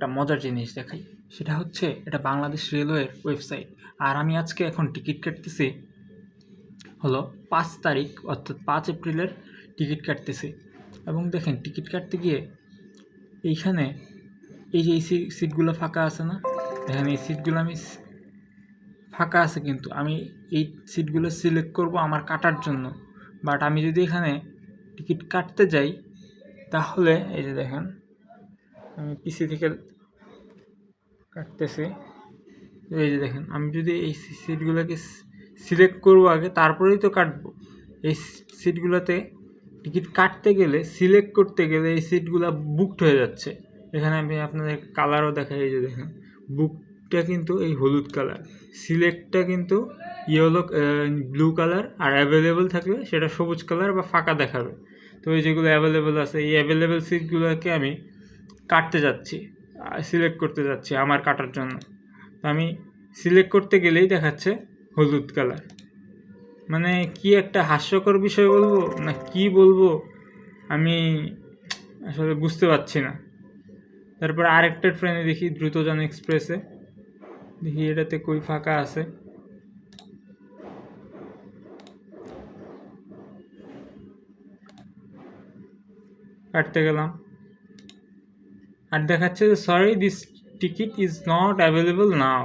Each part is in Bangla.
একটা মজার জিনিস দেখাই। সেটা হচ্ছে এটা বাংলাদেশ রেলওয়ের ওয়েবসাইট। আর আমি আজকে এখন টিকিট কাটতেছি হলো 5 তারিখ, অর্থাৎ 5 এপ্রিলের টিকিট কাটতেছি। এবং দেখেন টিকিট কাটতে গিয়ে এইখানে এই যে এই সিটগুলো ফাঁকা আছে না, দেখেন এই সিটগুলো আমি ফাঁকা আছে, কিন্তু আমি এই সিটগুলো সিলেক্ট করব আমার কাটার জন্য। বাট আমি যদি এখানে টিকিট কাটতে যাই তাহলে এই যে দেখেন আমি পিসি থেকে কাটতেছি। এই যে দেখেন আমি যদি এই সিটগুলোকে সিলেক্ট করবো আগে, তারপরেই তো কাটবো। এই সিটগুলোতে টিকিট কাটতে গেলে, সিলেক্ট করতে গেলে এই সিটগুলো বুকড হয়ে যাচ্ছে। এখানে আমি আপনাদের কালারও দেখাই। এই যে দেখেন বুকটা কিন্তু এই হলুদ কালার, সিলেক্টটা কিন্তু ইয়েলো ব্লু কালার, আর অ্যাভেলেবেল থাকলে সেটা সবুজ কালার বা ফাঁকা দেখাবে। তো এই যেগুলো অ্যাভেলেবেল আছে, এই অ্যাভেলেবেল সিটগুলোকে আমি কাটতে যাচ্ছি, সিলেক্ট করতে যাচ্ছি আমার কাটার জন্য। তো আমি সিলেক্ট করতে গেলেই দেখাচ্ছে হলুদ কালার। মানে কি একটা হাস্যকর বিষয় বলবো না কি বলবো, আমি আসলে বুঝতে পারছি না। তারপর আরেকটা ট্রেনে দেখি, দ্রুতযান এক্সপ্রেসে দেখি এটাতে কই ফাঁকা আছে। কাটতে গেলাম আর দেখাচ্ছে যে sorry this ticket is not available now.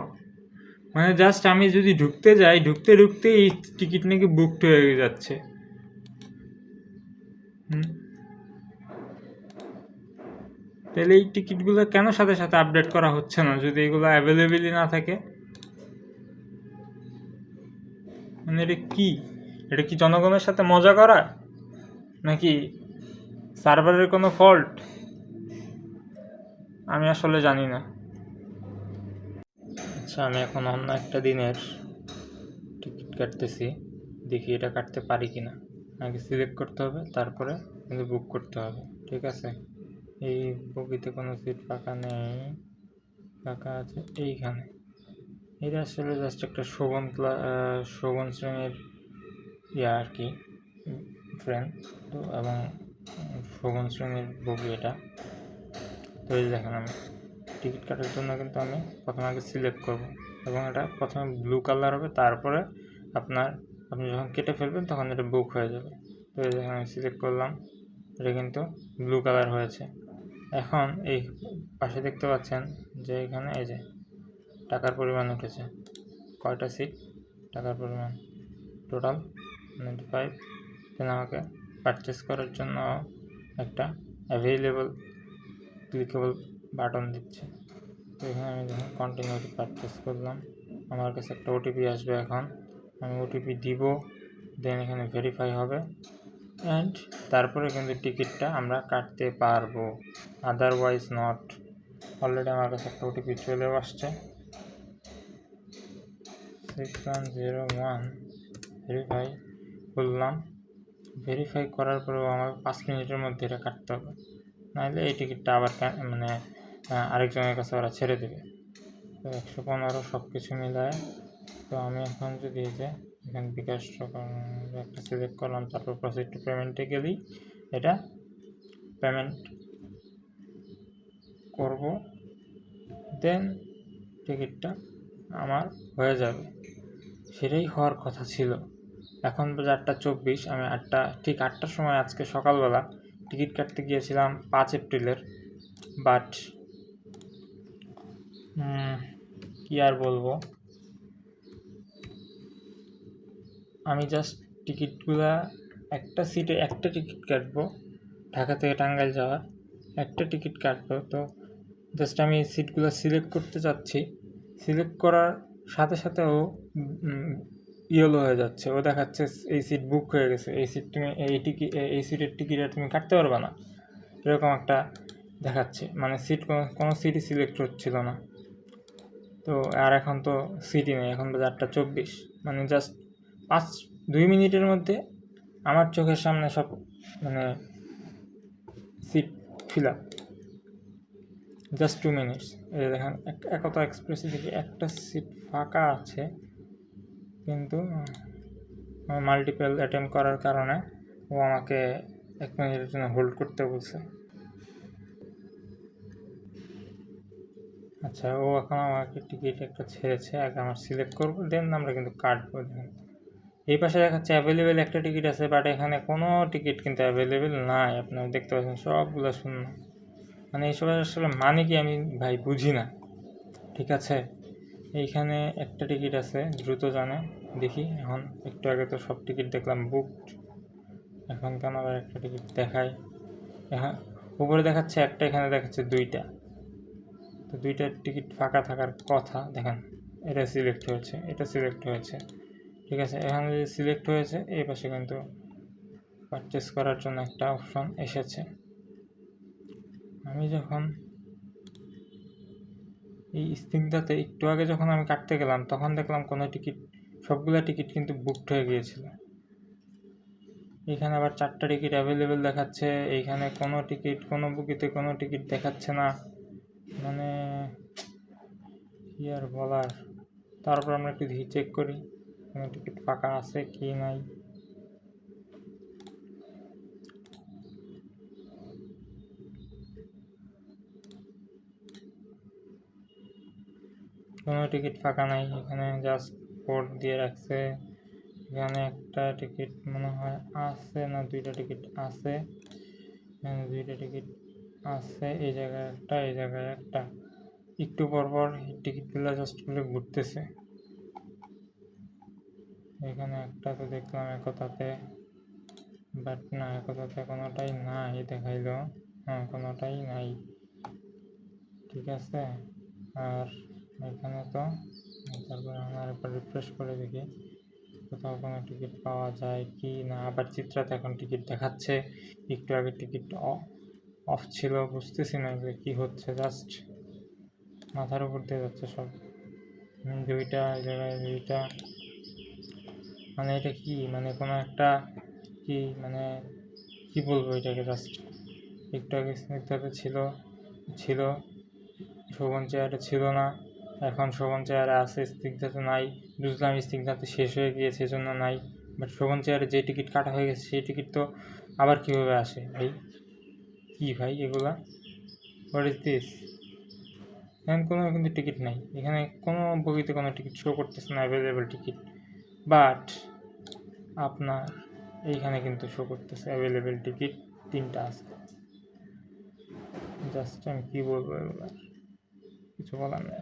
মানে জাস্ট আমি যদি ঢুকতে যাই, ঢুকতে ঢুকতে এই টিকিট নাকি বুকড হয়ে যাচ্ছে। তাহলে এই টিকিটগুলো কেন সাথে সাথে আপডেট করা হচ্ছে না যদি এগুলো অ্যাভেলেবেলই না থাকে? মানে এটা কি জনগণের সাথে মজা করা, নাকি সার্ভারের কোনো ফল্ট? আমি আসলে জানি না। আচ্ছা, আমি এখন অন্য একটা দিনের টিকিট কাটতেছি, দেখি এটা কাটতে পারি কিনা। আগে সিলেক্ট করতে হবে, তারপরে কিন্তু বুক করতে হবে। ঠিক আছে, এই বগিতে কোনো সিট ফাঁকা নেই, ফাঁকা আছে এইখানে। এটা আসলে জাস্ট একটা শোভন শ্রেণীর আর কি ট্রেন, তো এবং শোভন শ্রেণীর বগি এটা। তো এই দেখেন আমি টিকিট কাটার জন্য কিন্তু আমি প্রথমে আগে সিলেক্ট করব, এবং এটা প্রথমে ব্লু কালার হবে, তারপরে আপনি যখন কেটে ফেলবেন তখন এটা বুক হয়ে যাবে। তো এই দেখেন আমি সিলেক্ট করলাম, এটা কিন্তু ব্লু কালার হয়েছে। এখন এই পাশে দেখতে পাচ্ছেন যে এখানে এই যে টাকার পরিমাণ উঠেছে, কয়টা সিট, টাকার পরিমাণ টোটাল 95। দেন আমাকে পারচেস করার জন্য একটা অ্যাভেলেবল ক্লিকেবল বাটন দিচ্ছে। তো এখানে আমি যখন কন্টিনিউ পারচেস করলাম, আমার কাছে একটা ওটিপি আসবে। এখন আমি ওটিপি দিব, দেন এখানে ভেরিফাই হবে, অ্যান্ড তারপরে কিন্তু টিকিটটা আমরা কাটতে পারবো, আদারওয়াইজ নট। অলরেডি আমার কাছে একটা ওটিপি চলেও আসছে, 6101। ভেরিফাই করলাম। ভেরিফাই করার পরেও আমার 5 মিনিটের মধ্যে এটা কাটতে হবে, নাহলে এই টিকিটটা আবার আরেকজনের কাছে ওরা ছেড়ে দেবে। তো 115 সব কিছু মিলায়। তো আমি এখন যদি এই যে এখানে বিকাশ একটা সিলেক্ট করলাম, তারপর প্রসিড টু পেমেন্টে গেলেই এটা পেমেন্ট করব, দেন টিকিটটা আমার হয়ে যাবে। সেটাই হওয়ার কথা ছিল। এখন বাজে 8:24। আমি ঠিক 8টার সময় আজকে সকালবেলা টিকিট কাটতে গিয়েছিলাম 5 এপ্রিলের। বাট কি আর বলবো, আমি জাস্ট টিকিটগুলা একটা সিটে একটা টিকিট কাটবো, ঢাকা থেকে টাঙ্গাইল যাওয়ার একটা টিকিট কাটবো। তো জাস্ট আমি সিটগুলো সিলেক্ট করতে চাচ্ছি, সিলেক্ট করার সাথে সাথে ও ইয়েলো হয়ে যাচ্ছে, ও দেখাচ্ছে এই সিট বুক হয়ে গেছে, এই সিট তুমি এই সিটের টিকিট আর তুমি কাটতে পারবে না, এরকম একটা দেখাচ্ছে। মানে কোনো সিটই সিলেক্ট হচ্ছিল না। তো আর এখন তো সিটই নেই, এখন বাজে 8:24। মানে জাস্ট 2 মিনিটের মধ্যে আমার চোখের সামনে সব মানে seat fill up, just 2 minutes. এই দেখেন একতা এক্সপ্রেসে দেখি একটা সিট ফাঁকা আছে, কিন্তু মাল্টিপল অ্যাটেম্প করার কারণে ও আমাকে 1 মিনিটের জন্য হোল্ড করতে বলছে। আচ্ছা, ও এখন আমাকে টিকিট একটা ছেড়েছে, আগে আমার সিলেক্ট করবো, দেন আমরা কিন্তু কাটবো। দেখেন এই পাশে দেখাচ্ছে অ্যাভেলেবেল একটা টিকিট আছে, বাট এখানে কোনো টিকিট কিন্তু অ্যাভেলেবেল নাই। আপনারা দেখতে পাচ্ছেন সবগুলো শূন্য। মানে এইসব আসলে মানে কি আমি ভাই বুঝি না। ঠিক আছে, এইখানে একটা টিকিট আছে দ্রুত জানে, দেখি এখন। একটু আগে তো সব টিকিট দেখলাম বুকড, এখন কেন আবার একটা টিকিট দেখায়? এখন উপরে দেখাচ্ছে একটা, এখানে দেখাচ্ছে দুইটা, তো দুইটা টিকিট ফাঁকা থাকার কথা। দেখেন এটা সিলেক্ট হয়েছে, এটা সিলেক্ট হয়েছে, ঠিক আছে। এখানে যদি সিলেক্ট হয়েছে, এই পাশে কিন্তু পারচেস করার জন্য একটা অপশন এসেছে। আমি যখন এই স্ক্রিনটাতে একটু আগে যখন আমি কাটতে গেলাম, তখন দেখলাম কোনো টিকিট, সবগুলা টিকিট কিন্তু বুকড হয়ে গিয়েছিল। এখানে আবার 4টা টিকিট অ্যাভেলেবেল দেখাচ্ছে, এইখানে কোনো টিকিট, কোনো বুকিতে কোনো টিকিট দেখাচ্ছে না। মানে কি আর বলার। তারপর আমরা একটু দেখি, চেক করি কোনো টিকিট ফাঁকা আছে কি নাই। কোনো টিকিট ফাঁকা নাই, এখানে জাস্ট কোড দিয়ে রাখছে। এখানে একটা টিকিট মনে হয় আছে, না দুইটা টিকিট আছে, এখানে দুইটা টিকিট আছে, এই জায়গায় একটা, এই জায়গায় একটা। একটু পরপর টিকিটগুলো জাস্ট খুলে ঘুরতেছে। এখানে একটা তো দেখলাম একতাতে, বাট না, একতাতে কোনোটাই নাই দেখাইলো। হ্যাঁ, কোনোটাই নাই, ঠিক আছে। আর এখানে তো, তারপরে আমরা আরেকবার রিফ্রেশ করে দেখি কোথাও কোনো টিকিট পাওয়া যায় কি না। আবার চিত্রাতে এখন টিকিট দেখাচ্ছে, একটু আগে টিকিট অফ ছিল। বুঝতেছি না যে কী হচ্ছে, জাস্ট মাথার উপর দিয়ে যাচ্ছে সব। দুইটা এই জায়গায়, দুইটা, মানে এটা কি, মানে কোনো একটা কি, মানে কি বলবো এটাকে, জাস্ট একটু আগে স্নিগ্ধাতে ছিল, ছিল শোভন চেয়ারে ছিল না, এখন শোভন চেয়ারে আছে, স্নিগ্ধাতে নাই। বুঝলাম স্নিগ্ধাতে শেষ হয়ে গিয়েছে সেজন্য নাই, বাট শোভন চেয়ারে যে টিকিট কাটা হয়ে গেছে সেই টিকিট তো আবার কীভাবে আসে ভাই? কি ভাই এগুলা, হোয়াট ইজ দিস? এখানে কোনো কিন্তু টিকিট নাই, এখানে কোনো বগিতে কোনো টিকিট শো করতেছে না অ্যাভেলেবেল টিকিট, বাট আপনার এইখানে কিন্তু শো করতেছে অ্যাভেলেবেল টিকিট 3টা আছে। জাস্ট আমি কী বলবো, এগুলো কিছু বলার নেই।